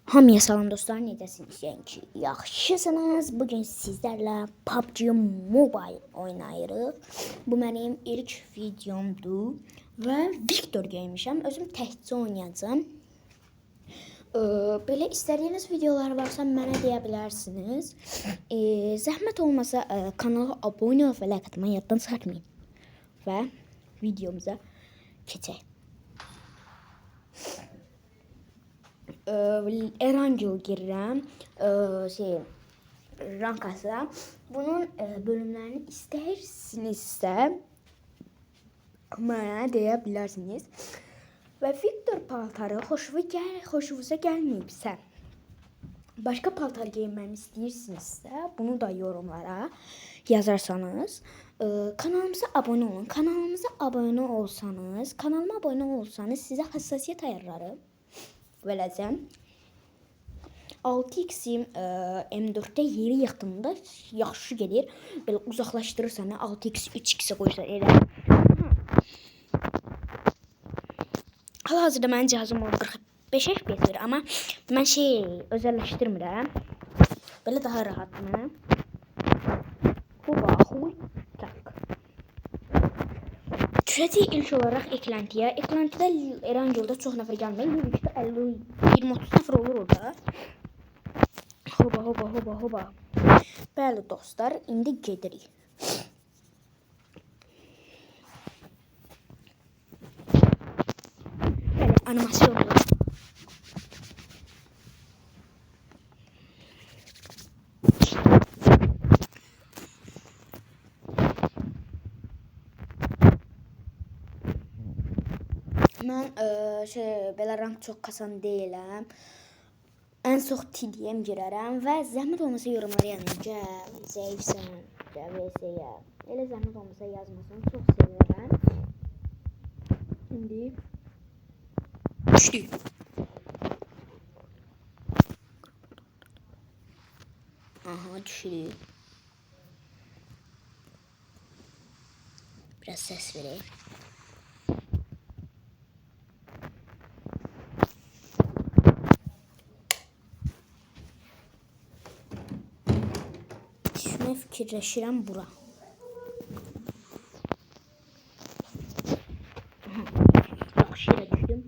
Hamıya salam dostlar, necəsiniz? Yəni yaxşısınız. Bugün sizlərlə PUBG Mobile oynayırıq. Bu mənim ilk videomdur və Victor geymişəm. Özüm təkcə oynayacağam. Belə istədiyiniz videolar varsa mənə deyə bilərsiniz. Zəhmət olmasa kanala abunə olub və like atmayı yaddan çıxartmayın. Və videomuza keçək. Erangel girirəm rankasa. Bunun bölümlərini istəyirsinizsə mənə deyə bilərsiniz. Və Victor paltarı xoşunuza gəlməyibsə, başqa paltar geyinməni istəyirsinizsə, bunu da yorumlara yazarsanız, kanalımıza abunə olun. Kanalıma abunə olsanız sizə həssasiyyət ayarlarım. Verəcəm. 6x-im M4-də yeri yaxdığımda yaxşı gedir. Belə uzaqlaşdırırsan 6x 3x-ə qoyursan elə. Hal-hazırda mənim cihazım 45 FPS verir, amma mən özəlləşdirmirəm. Belə daha rahatdır. Düşəcək ilk olaraq eklentiyə. Eklentidə Erangel'da çox nəfər gəlmir. 20-30 nəfər olur orada. Hoba. Bəli dostlar, indi gedirik. Bəli, animasiyon olur. Mən belə rank çox kasan deyiləm. Ən çox TDM girərəm və zəhmət olmasa yorumlara yazın. Gəl, zəifsən, gəl VS-yə. Elə zəhmət olmasa yazmasın, çox sevirəm. İndi düşdük. Aha, düşürük. Biraz səs verək. Fikirləşirəm bura. Yaxşı yerə düşdüm.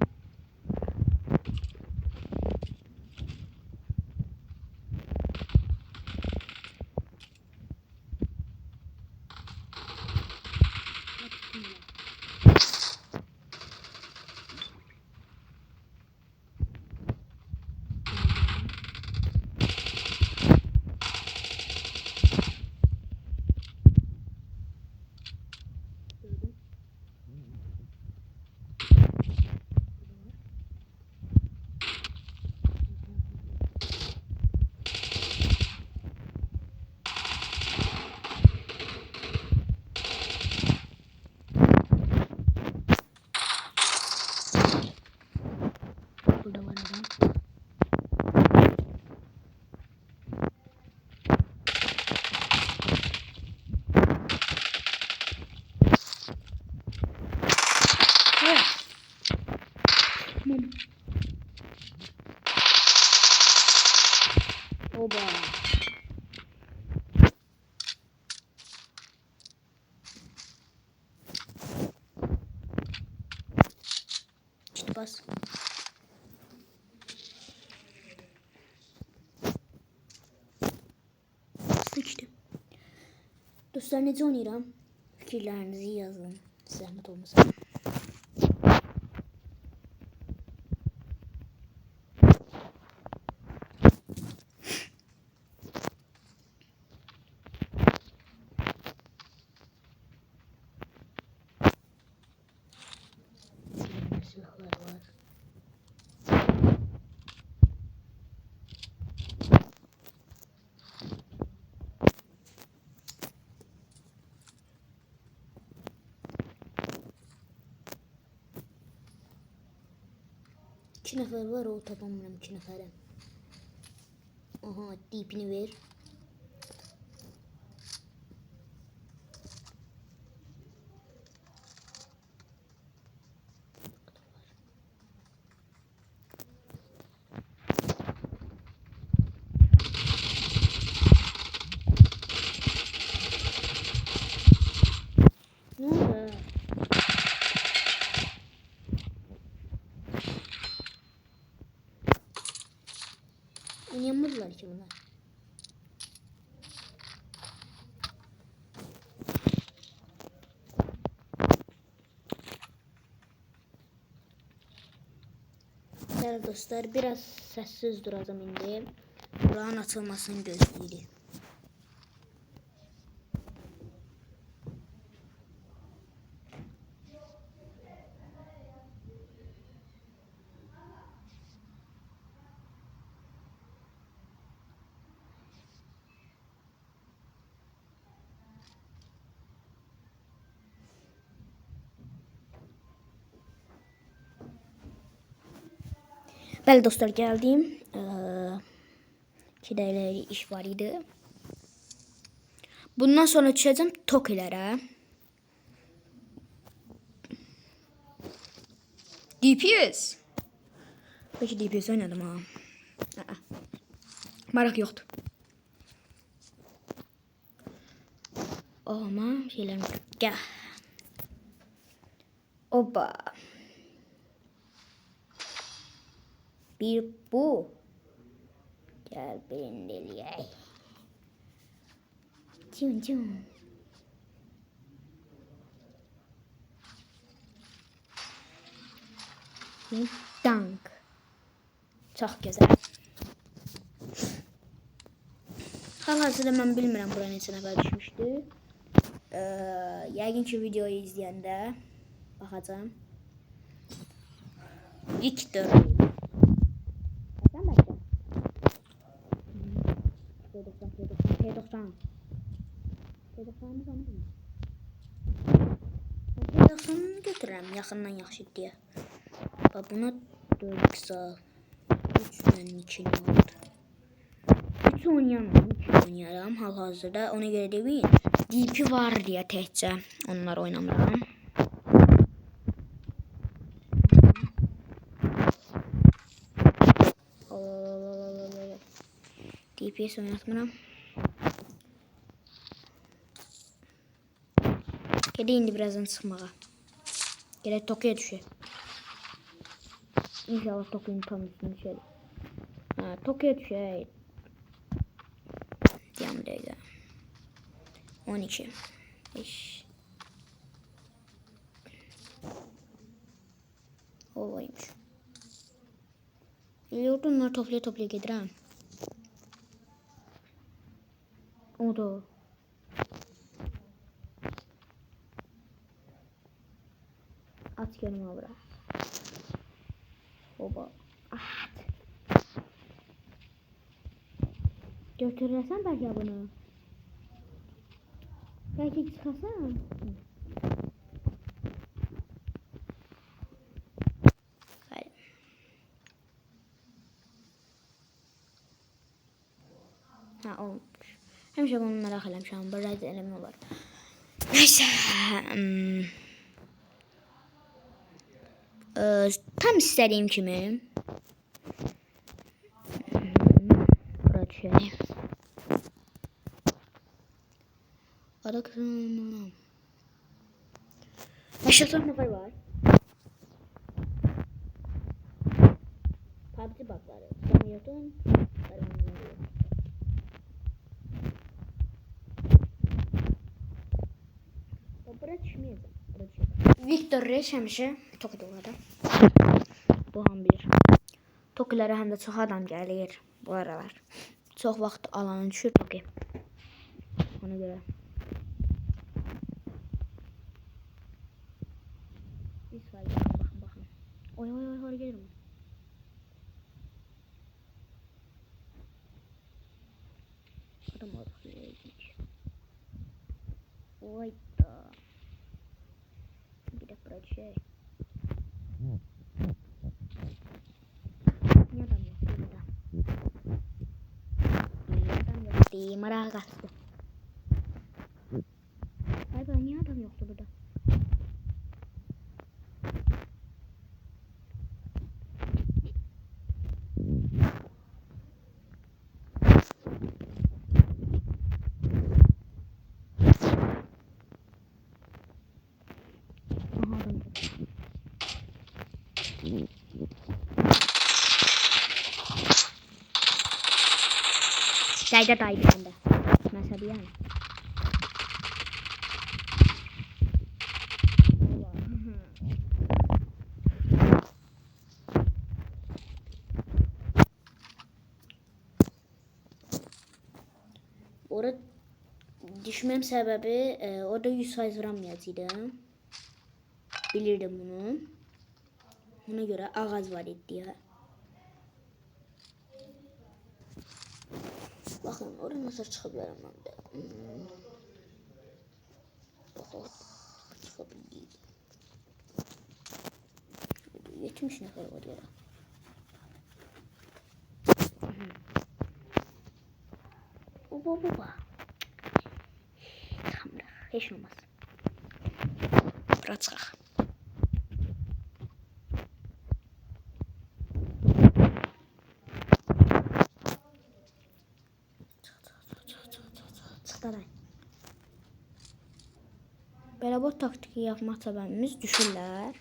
Burada var adam. Oba. Git bas. Sıçtım. Dostlar, necə oynayıram? Fikirlərinizi yazın. Zəhmət olmasa. Silahlar var. İki nəfər var, o tapamıram 2 nəfərə. Aha, dipini ver. Oynayamadılar ki bunlar. Değerli dostlar, biraz sessiz duracağım indi. Buranın açılmasını gözləyirik. Bəli dostlar, gəldim. 2 dəqiqəlik iş var idi. Bundan sonra düşəcəm Tokilərə. DPS. Peki DPS oynadım ha. Maraq yoxdur. Ama şeylerim gəl. Oba. Bir bu. Gel ben deliyey. Cüm cüm. Dank. Çok güzel. Hal-hazırda mən bilmirəm bura neçə nəfər düşmüşdü. Yəqin ki videoyu izləyəndə baxacağım. Victor. Sen başla. P90. P90'ımız onu bilmir. P90'ını götürürəm yaxından yaxşı deyə. Bax buna 4 sal. 3'dən 2 oldu. 3 oynayamam. 3 oynayaram hal-hazırda. Ona görə deyin. DP var deyə təkcə onlar oynamıram. DPS oynatmıram. Gede indi birazdan çıxmağa. Gerek Tokyo'ya düşer. İnşallah Tokyo'nun tam üstüne düşer. Ha, Tokyo'ya düşer. Diğer dakika. 12. 5. Olaymış. Yurdunlar toplaya gedirəm. O da. At gelme bura. Oba. At. Götürürsən belki bunu. Belki çıxasan. Hayır. Ha olmuş. Həmişə bunu merak eləmişəm. Burada eləmə olar. Neyse. Tam istediğim kimi. Bırak şöyle. Ada kızım. Aşağıda ne var? PUBG bakları. Sanıyordun. Bırak düşmeyeceğim. Victor Reis həmişə Toki'də. Bu ham bilir. Tokilərə həm də çox adam gəlir bu aralar. Çox vaxt alanı düşür Toki. Ona görə. Bir sayı baxın. Oy hara gedirəm. Adam oldu. Oy da. Bir de bırak şey. Niye adam yok burada? Adam yok diye merak ettim. Hayır niye adam yoktu burada? Dayda daydı bende. Mesela yani. Orada düşmem sebebi orada 100% vuramayacağım. Bilirdim bunu. Ona göre ağız var idi ya. Bakın oraya nasıl çıkabilirim ben de. Çıkabildim. 70 nefer var ya. Oba. Tamam, hiç olmaz. Bırak çıkaq. Çıxdaray. Belə bu taktiki yapmaq səbəbimiz düşürlər.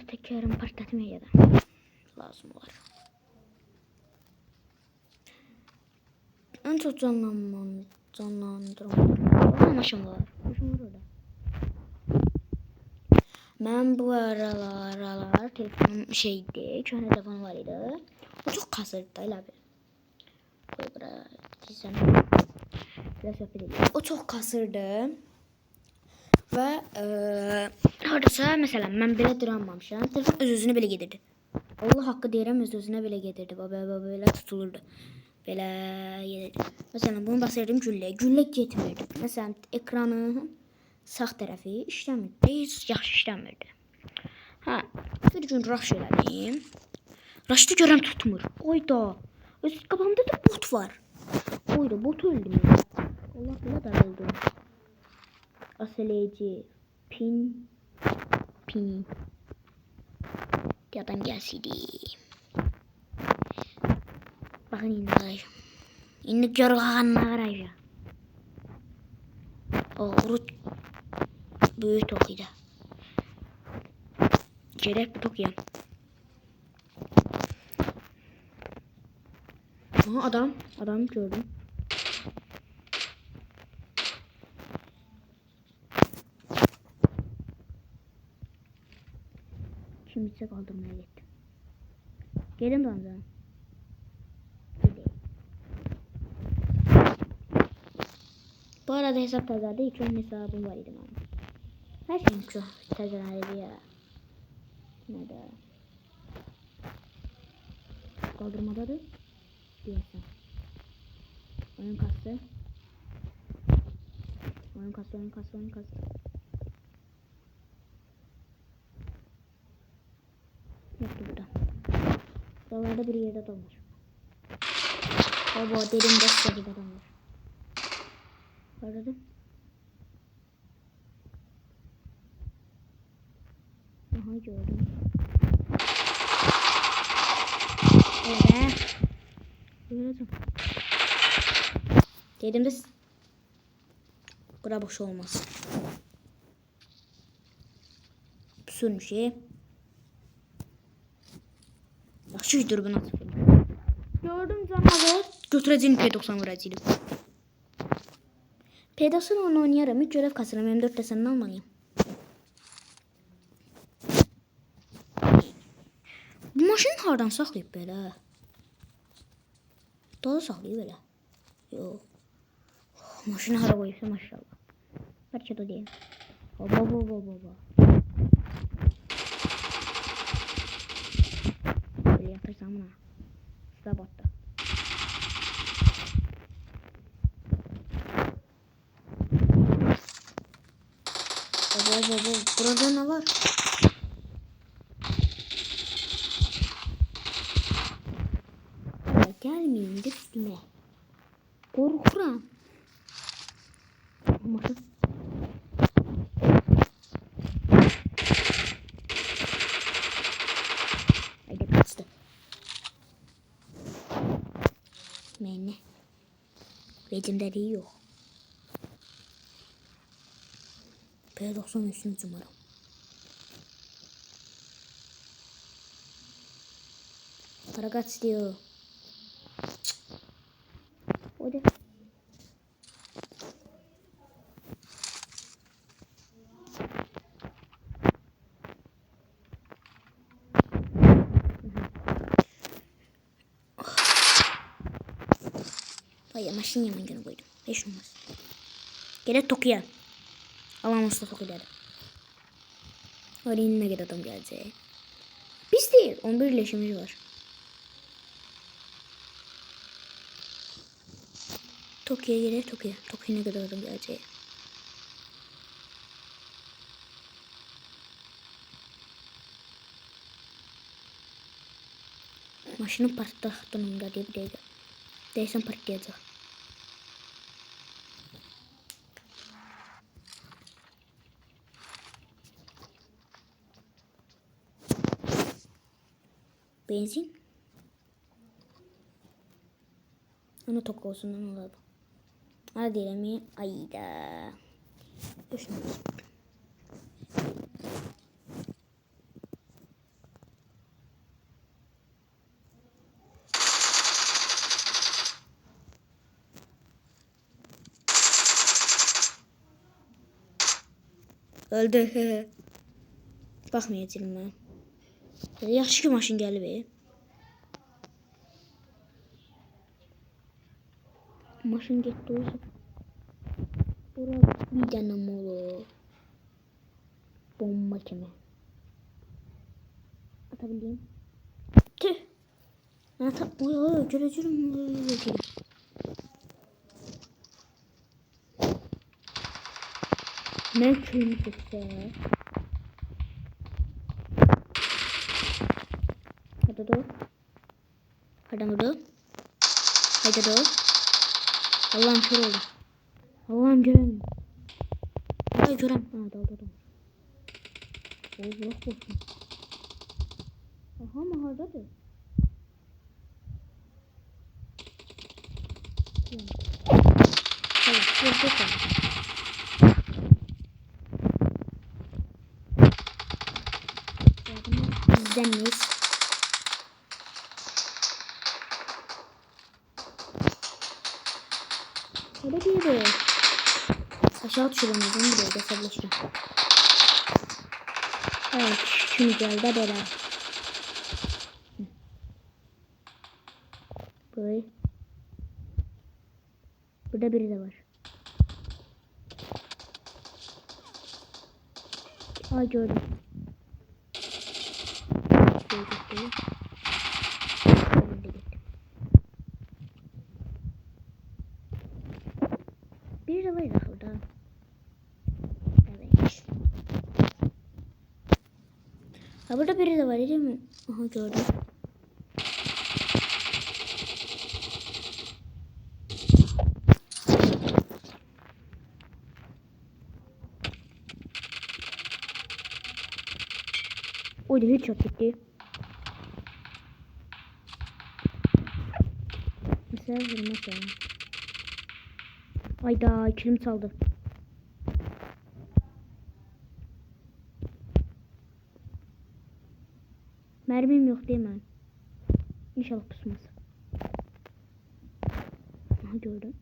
Tekrarım partlatmaya da lazım olar. En çok canlandırma maşın var. Maşın var orada. Ben bu aralar telefonum şeydi, köhnə telefon var idi. O çok kasırdı elə bir. Koy bura dizem. Biraz söhbət edelim. O çok kasırdı. Və hardasa mesela mən belə duranmamışam. Telefon öz-özünə belə gedirdi. Allah haqqı deyirəm, öz-özünə belə gedirdi. Belə tutulurdu. Belə gedirdi. Mesela bunu basırdım güllə. Güllə getmirdi. Mesela ekranın sağ tərəfi işləmirdi. Heç yaxşı işləmirdi. Ha, bir gün rush elədim. Rush'da görəm tutmur. Oyda. Öz qabağımda da bot var. Oyda bot öldüm. Allah belə darıldım. Aseleyici. Pin. Adam gelseydi. Bakın indi arayacağım. İndi görüğanına arayacağım. O urut. Büyük tokuydu. Gerek bir tokuyam. Aha adam gördüm. Kimse kaldırmaya gittim. Gelin de amca. Bu arada hesap tazarda 2 hesabım var idi benim. Her şeyim çok tazarda ya. Nerede? Kaldırmadadır. Diyorsun. Oyun kastı. Yoktu burada. Buralarda bir yerde adam var. Baba derimde size bir adam var. Aradım. Aha gördüm. Evet. Gördüm. Dedim de bura boş olmaz. Sürmüş şey. Yaxşı dürbün atıb. Gördüm canavar. Götürəcəyim P90 vuracağım. P90 onu oynayaram. Hiç görev kasıram. M4 desenden almalıyım. Bu maşını hardan saxlayıb belə? Daha saxlayıb belə. Yox. Maşını hara qoyubsa maşallah. Bəlkə də deyim. Baba. Böyle yaparsam buna. Sıra battı. Baba. Burada ne var? Gelmeyin de üstüme. Korkuram. Maşın. Haydi kaçtı. Mene. Legendary yok. P90 üstünü umarım. Hareket diyor. O da. Hayır, maşın yamacını koydum. Hiç olmaz. Gene Tokyo'ya. Allah'ım usta Tokyo'da. Oraya ne kadar adam gelecek. Biz değil. 11 iletişimci var. Tokyo'ya gelir Tokyo. Tokyo'ya ne kadar adam gelecek. Maşının patlattığında diye bir dakika. Değilsen patlayacak. Benzin. Onu tok olsundan alalım. Hadi diyelim mi? Ayda. Düşünün. Öldü. Bakmayacağım ben. Yaxşı ki maşın gəlib. Maşın getdi o yüzden. Bura bir dənə molu. Bomba kimi. Atabileyim. Tüh. Göreceğim. Ne köyümü çekse. Hadi dur. Hadi dur. Hadi dur. Allah'ım kör oldu. Allah'ım göremiyorum. Ay görem. Ha daldım. Allah olsun. Aha mahardadır. Evet, dur. Bizden miyiz? Hadi bir. Aşağı düşüremezdim buraya da sablaşırım. Evet, şimdi geldi beraber. Böyle. Burada biri de var. Ay gördüm. Bir de var orada. Evet. Ha burada biri de var değil mi? Aha gördüm. O da hiç çok gitti. Mesela vurma sana. Ayda kilim çaldı. Mermim yok değil mi? İnşallah pusmaz. Aha gördüm.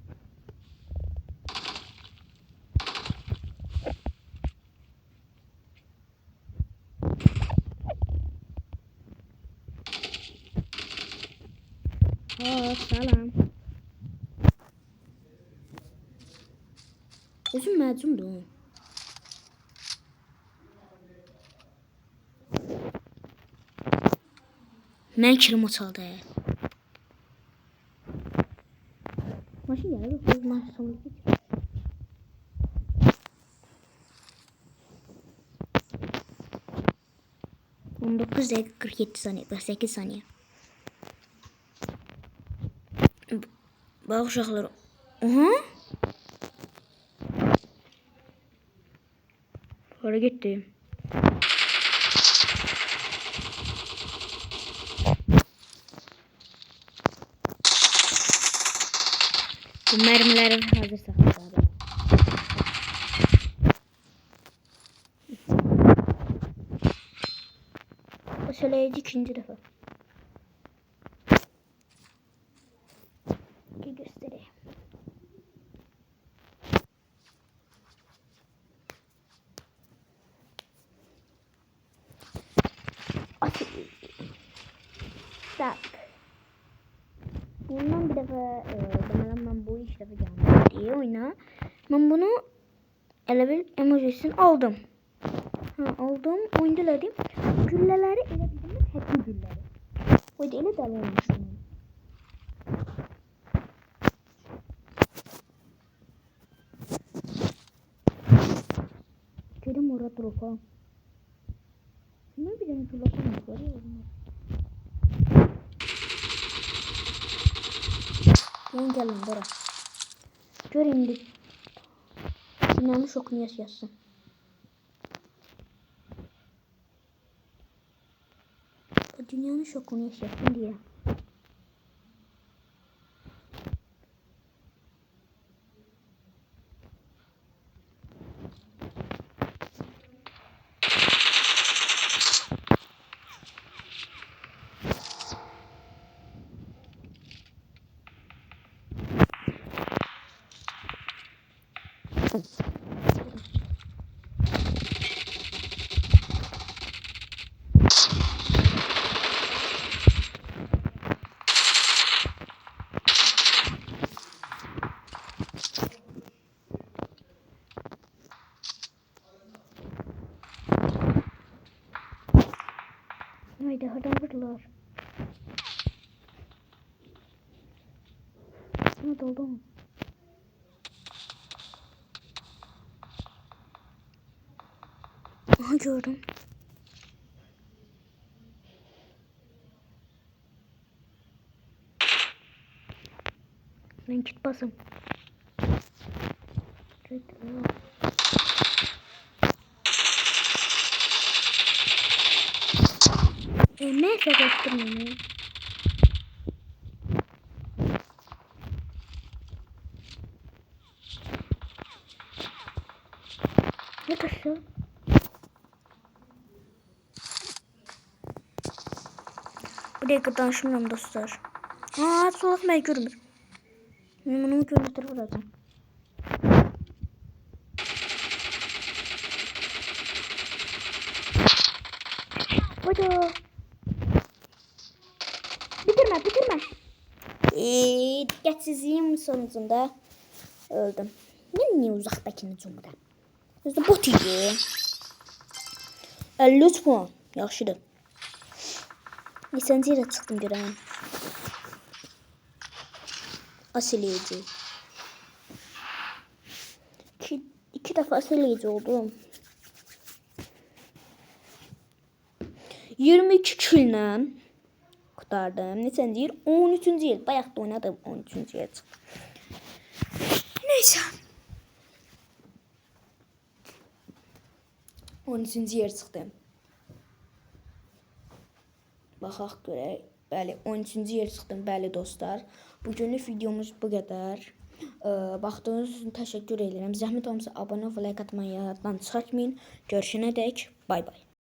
Hop salam. Özüm məcumdur. Mən kilim çaldı. Maşın gəlir. Biz maşın salırıq. 19 dakika 47 saniye. 48 saniye. Bak uşaqlar. Aha. Hara getdi? Bu mermileri hazır saxlayalım. Söyleyici ikinci defa. Tak. Bundan bir dəfə deməli mən bu iş dəfə gəlmişdi oyuna. Mən bunu elə bil emojisini aldım. Aldım, oyundaladım. Güllələri elə bildim həppy gülləri. O da elə dəli olmuşum. Görüm orada dropa. Ne bir tane dropa var ya. Yan gelin bura. Gör indi. Dünyanın şokunu yaşasın. Dünyanın şokunu yaşasın diye. Haydi hadi vurdular. Ne doldu mu? Aha gördüm. Ben git basım. Neyse göstermeyeyim. Ne taşı? Buraya kadar şundan dostlar. Soğuk ben görmür. Bunu görmüştür burada. Hadi. Bitirme. Dikkatsizliğim sonucunda öldüm. Ben niye uzaktakini cumda? Özde bot idi. 53 puan. Yaxşıdır. Neçənci yerə çıxdım görəm. Asileyici. İki dəfə asileyici oldum. 22 killə kurtardım. Neçənci yer? 13-cü yer. Bayaq da oynadım. 13-cü yer çıxdım. Neyse. 13-cü yer çıxdım. Baxaq görək. Bəli, 13-cü yer çıxdım. Bəli dostlar. Bugünlük videomuz bu qədər. Baxdığınız üçün təşəkkür edirəm. Zəhmət olmasa abunə və like atmayı yaddan çıxartmayın. Görüşənədək bay bay.